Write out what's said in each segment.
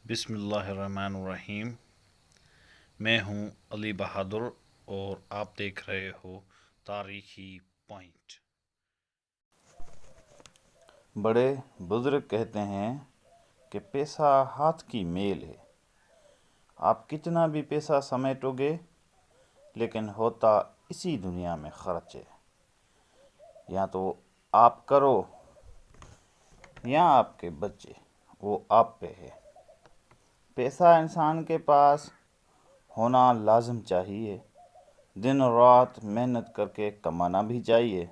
बिस्मिल्लाहिर्रहमानिर्रहीम। मैं हूं अली बहादुर और आप देख रहे हो तारीखी पॉइंट। बड़े बुजुर्ग कहते हैं कि पैसा हाथ की मेल है। आप कितना भी पैसा समेटोगे लेकिन होता इसी दुनिया में खर्च है। या तो आप करो या आपके बच्चे, वो आप पे है। पैसा इंसान के पास होना लाजम चाहिए, दिन रात मेहनत करके कमाना भी चाहिए,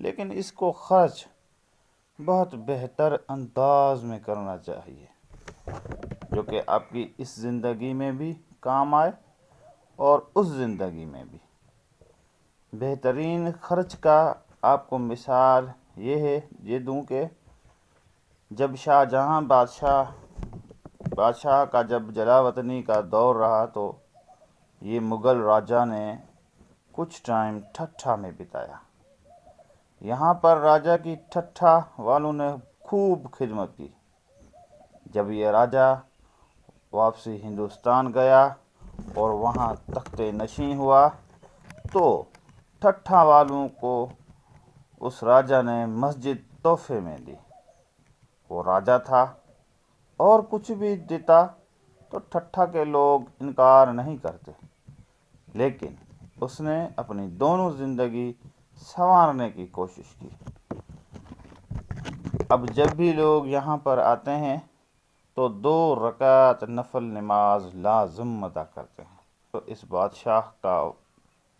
लेकिन इसको खर्च बहुत बेहतर अंदाज में करना चाहिए जो कि आपकी इस ज़िंदगी में भी काम आए और उस ज़िंदगी में भी। बेहतरीन खर्च का आपको मिसाल ये दूं कि जब शाह जहां बादशाह का जब जलावतनी का दौर रहा तो ये मुग़ल राजा ने कुछ टाइम ठट्ठा में बिताया। यहाँ पर राजा की ठट्ठा वालों ने खूब खिदमत की। जब ये राजा वापसी हिंदुस्तान गया और वहाँ तख्ते नशीं हुआ तो ठट्ठा वालों को उस राजा ने मस्जिद तोहफे में दी। वो राजा था और कुछ भी देता तो ठट्ठा के लोग इनकार नहीं करते, लेकिन उसने अपनी दोनों ज़िंदगी संवारने की कोशिश की। अब जब भी लोग यहाँ पर आते हैं तो 2 रकात नफल नमाज लाज़िम अदा करते हैं। तो इस बादशाह का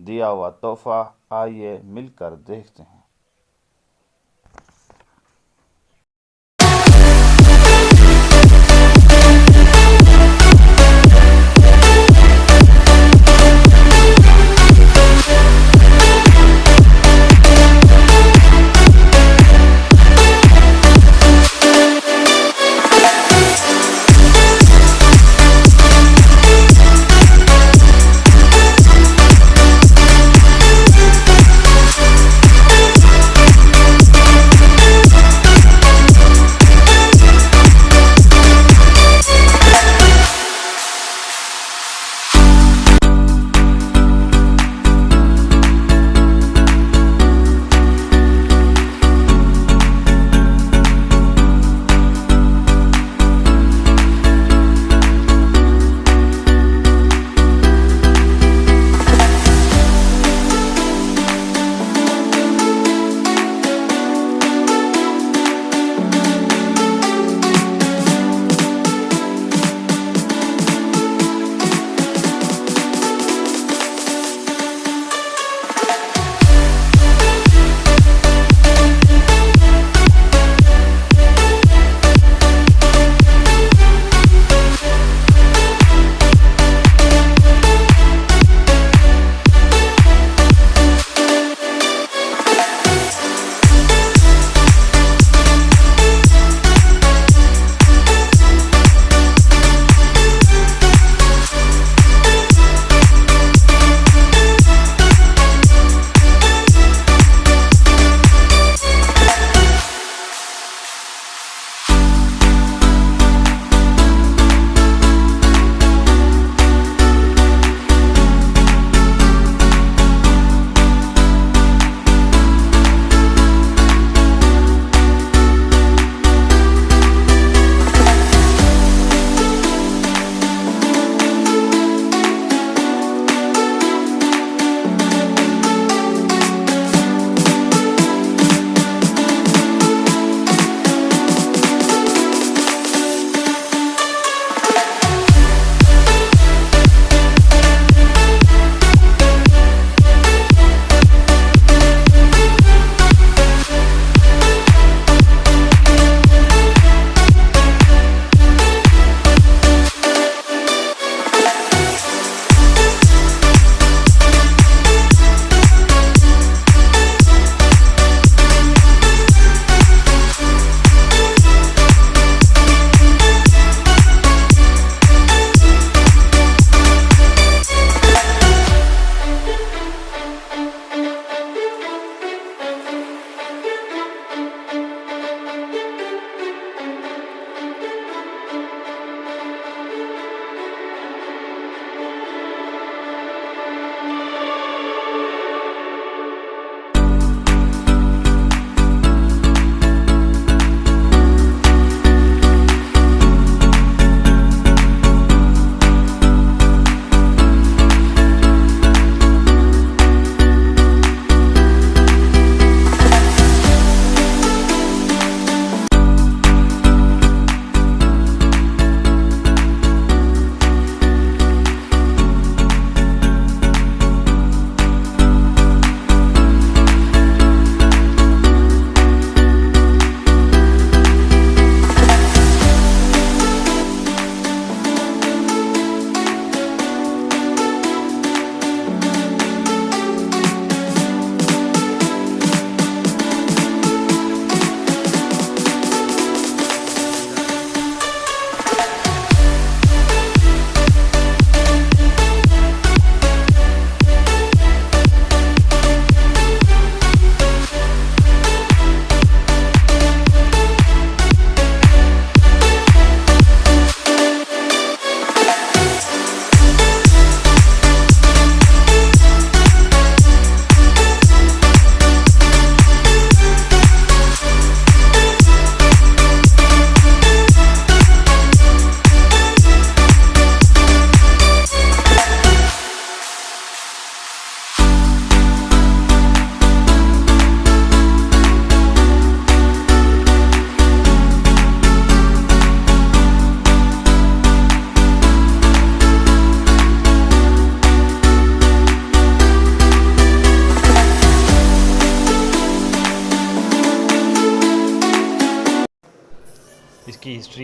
दिया हुआ तोहफ़ा आइए मिलकर देखते हैं।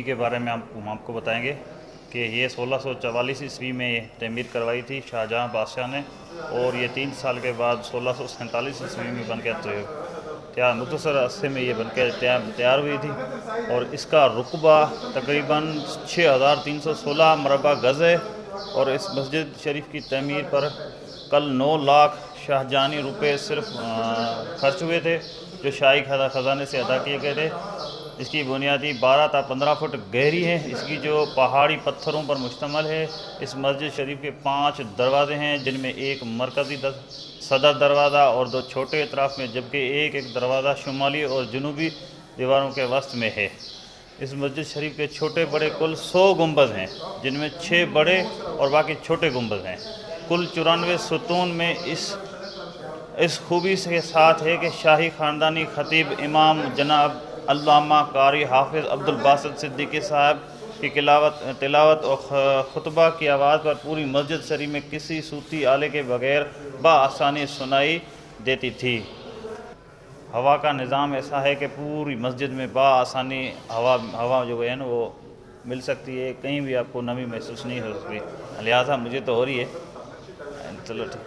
के बारे में हम आपको बताएंगे कि ये 1644 ईस्वी में ये तमीर करवाई थी शाहजहाँ बादशाह ने, और ये 3 साल के बाद 1647 ईस्वी में बन के तैयार मुख्तसर अरसे में ये बन के तैयार हुई थी। और इसका रुकबा तकरीबन 6316 मरबा गज़ है। और इस मस्जिद शरीफ की तमीर पर कल 9 लाख शाहजानी रुपए सिर्फ खर्च हुए थे, जो शाही ख़जाने से अदा किए गए थे। इसकी बुनियादी 12 था 15 फुट गहरी है। इसकी जो पहाड़ी पत्थरों पर मुश्तमल है। इस मस्जिद शरीफ के 5 दरवाजे हैं, जिनमें एक मरकज़ी सदर दरवाज़ा और 2 छोटे अतराफ़ में, जबकि एक दरवाज़ा शुमाली और जनूबी दीवारों के वस्त में है। इस मस्जिद शरीफ के छोटे बड़े कुल 100 गुंबद हैं, जिनमें 6 बड़े और बाकी छोटे गुंबद हैं। कुल 94 सुतून में इस खूबी के साथ है कि शाही ख़ानदानी ख़तीब इमाम जनाब अल्लामा कारी हाफिज़ अब्दुल बासित सिद्दीकी साहब की तिलावत और खुतबा की आवाज़ पर पूरी मस्जिद शरीफ में किसी सूती आले के बगैर बआसानी सुनाई देती थी। हवा का निज़ाम ऐसा है कि पूरी मस्जिद में बआसानी हवा जो है ना वो मिल सकती है, कहीं भी आपको नमी महसूस नहीं हो सकती। लिहाजा मुझे तो हो रही है। चलो ठीक।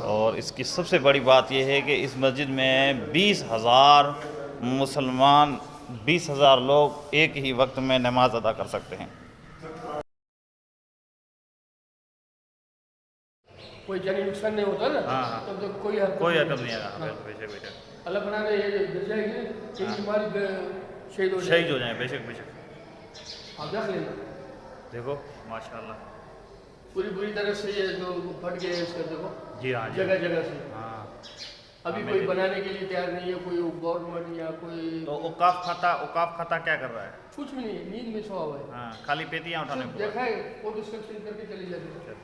और इसकी सबसे बड़ी बात यह है कि इस मस्जिद में 20,000 मुसलमान 20,000 लोग एक ही वक्त में नमाज अदा कर सकते हैं। कोई जानी नुकसान नहीं होता ना। हाँ तब तो कोई हरकत नहीं है। बेशक अल्लाह बना रहे ये गिर जाएगी कि हमारी शहीद हो जाए। बेशक आप देख लेना। देखो माशाल्लाह पूरी तरह से ये जो फट गए इसका देखो। जी हाँ, जगह जगह से। हाँ, अभी कोई बनाने के लिए तैयार नहीं है, कोई गवर्नमेंट या कोई। तो औकाफ खाता क्या कर रहा है? कुछ भी नहीं, नींद में सोया हुआ है। हाँ, खाली पेटियाँ उठाने को देखा है, फोटो सेक्शन करके चली जाती है।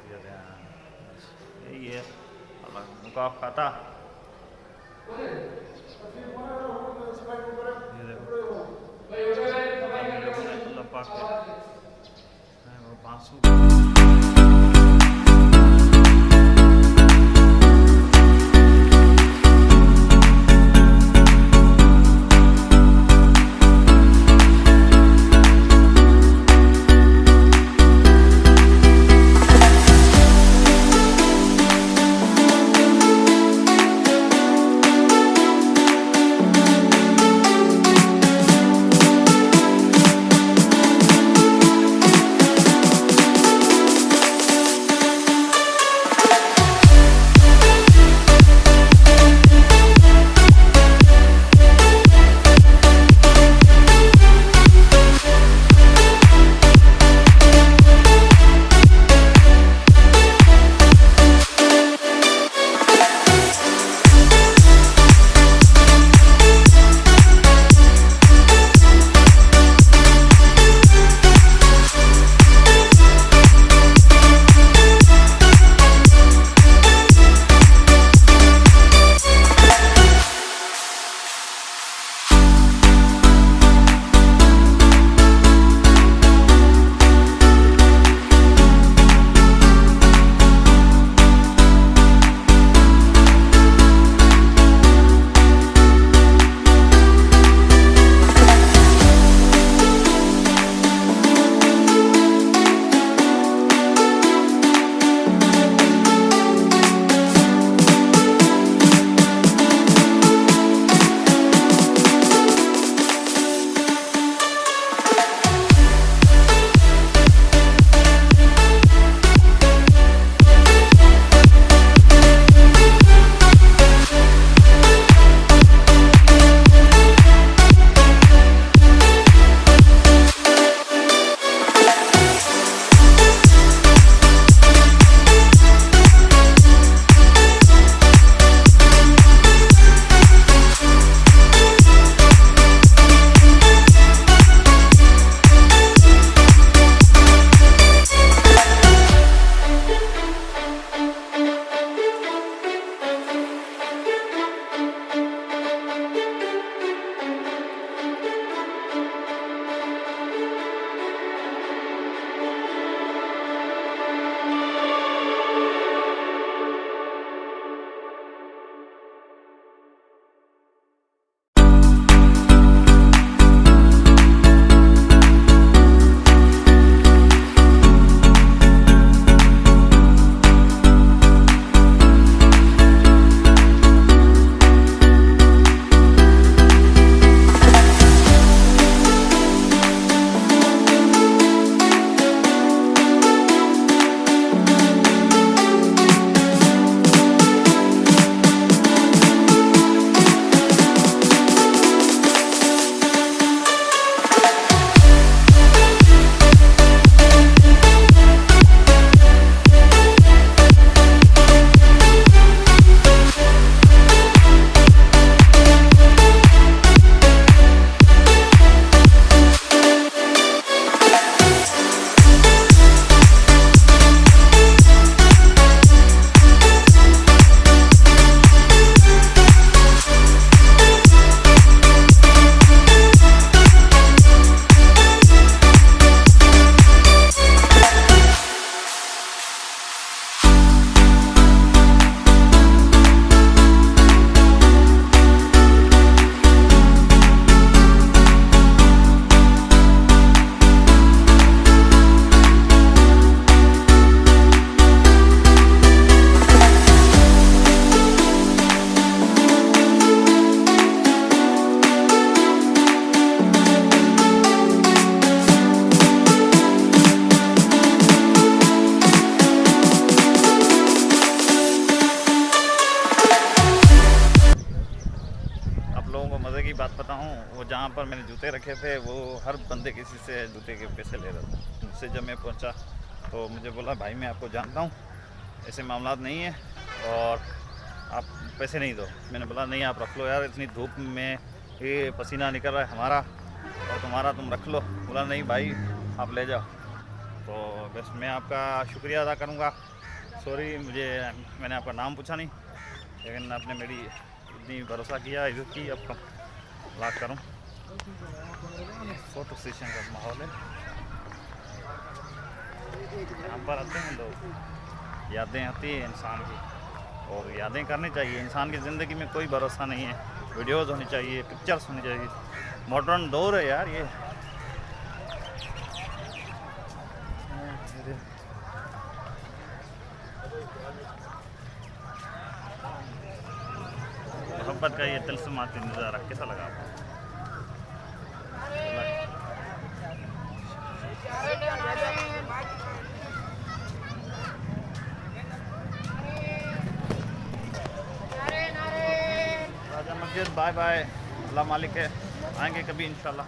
यही है औकाफ खाता। अल्लाह पाक है वो बांसुरी। को मज़े की बात बताऊं, वो जहाँ पर मैंने जूते रखे थे वो हर बंदे किसी से जूते के पैसे ले रहा था। मुझसे जब मैं पहुंचा तो मुझे बोला भाई मैं आपको जानता हूँ, ऐसे मामला नहीं है और आप पैसे नहीं दो। मैंने बोला नहीं आप रख लो यार, इतनी धूप में ये पसीना निकल रहा है हमारा और तुम्हारा, तुम रख लो। बोला नहीं भाई आप ले जाओ। तो बस मैं आपका शुक्रिया अदा करूँगा। सॉरी मुझे, मैंने आपका नाम पूछा नहीं, लेकिन आपने मेरी इतनी भरोसा किया, इज्जत की, आपका लाख करूँ। फ़ोटो सेशन का माहौल है, यहाँ पर आते हैं लोग, यादें आती है इंसान की और यादें करनी चाहिए। इंसान की ज़िंदगी में कोई भरोसा नहीं है, वीडियोज़ होनी चाहिए, पिक्चर्स होनी चाहिए। मॉडर्न दौर है यार ये। मोहब्बत का ये तिलस्माती नज़ारा कैसा लगा आपको? राजा मस्जिद, बाय बाय, अल्लाह मालिक है, आएंगे कभी इंशाल्लाह।